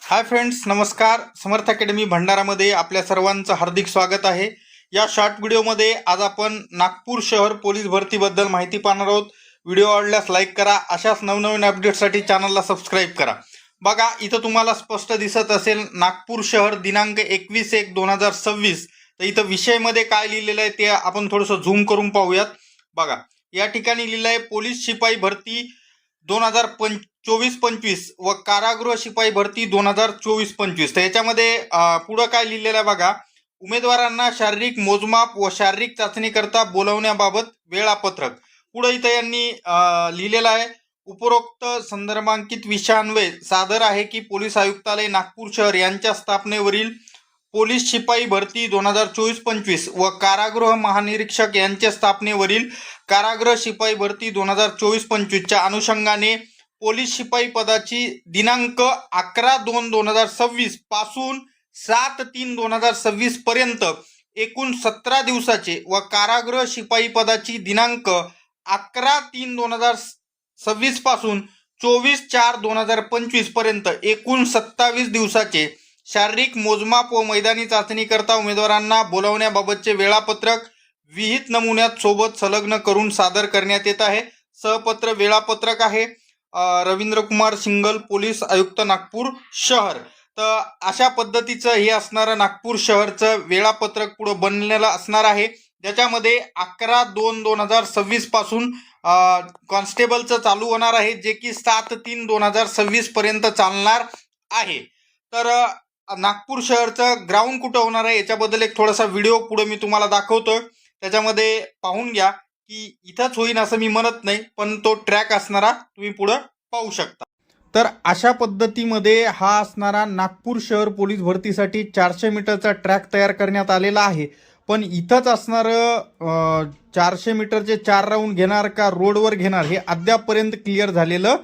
Hi friends, नमस्कार. समर्थ academy भंडारामध्ये आपल्या सर्वांचं हार्दिक स्वागत आहे. या शॉर्ट व्हिडिओमध्ये आज आपण नागपूर शहर पोलीस भरतीबद्दल माहिती पाहणार आहोत. व्हिडिओ आवडल्यास लाईक करा. अशाच नवनवीन अपडेटसाठी चॅनलला सबस्क्राईब करा. बघा, इथं तुम्हाला स्पष्ट दिसत असेल नागपूर शहर दिनांक 21/1/2026. तर इथं विषयमध्ये काय लिहिलेलं आहे ते आपण थोडंसं झूम करून पाहूयात. बघा, या ठिकाणी लिहिलं आहे पोलीस शिपाई भरती 2024-25 व कारागृह शिपाई भरती 2024-25. तर याच्यामध्ये पुढं काय लिहिलेलं आहे बघा. उमेदवारांना शारीरिक मोजमाप व शारीरिक चाचणीकरता बोलवण्याबाबत वेळापत्रक. पुढं इथं यांनी लिहिलेलं आहे, उपरोक्त संदर्भांकित विषयान्वये सादर आहे की पोलीस आयुक्तालय नागपूर शहर यांच्या स्थापनेवरील पोलीस शिपाई भरती 2024-25 व कारागृह महानिरीक्षक यांच्या स्थापनेवरील कारागृह शिपाई भरती 2024-25च्या अनुषंगाने पोलीस शिपाई पदाची दिनांक 11/2/2026 पासून 7/3/2026 पर्यंत एकूण 17 दिवसाचे व कारागृह शिपाई पदाची दिनांक 11/3/2026 पासून 24/4/2025 पर्यंत एकूण 27 दिवसाचे शारीरिक मोजमाप व मैदानी चाचणी करता उमेदवारांना बोलावण्याबाबतचे वेळापत्रक विहित नमुन्यात सोबत संलग्न करून सादर करण्यात येत आहे. सहपत्र वेळापत्रक आहे रवींद्र कुमार सिंगल, पोलीस आयुक्त नागपूर शहर. तर अशा पद्धतीचं हे असणारं नागपूर शहरचं वेळापत्रक पुढं बनलेलं असणार आहे, ज्याच्यामध्ये 11/2/2026 पासून कॉन्स्टेबलचं चालू होणार आहे, जे की 7/3/2026 पर्यंत चालणार आहे. तर नागपूर शहरचं ग्राउंड कुठं होणार आहे याच्याबद्दल एक थोडासा व्हिडिओ पुढे मी तुम्हाला दाखवतोय. त्याच्यामध्ये पाहून घ्या की इथंच होईन असं मी म्हणत नाही, पण तो ट्रॅक असणारा तुम्ही पुढं पाहू शकता. तर अशा पद्धतीमध्ये हा असणारा नागपूर शहर पोलीस भरतीसाठी 400 मीटरचा ट्रॅक तयार करण्यात आलेला आहे. पण इथंच असणारं 400 मीटरचे 4 राऊंड घेणार का रोडवर घेणार हे अद्यापपर्यंत क्लिअर झालेलं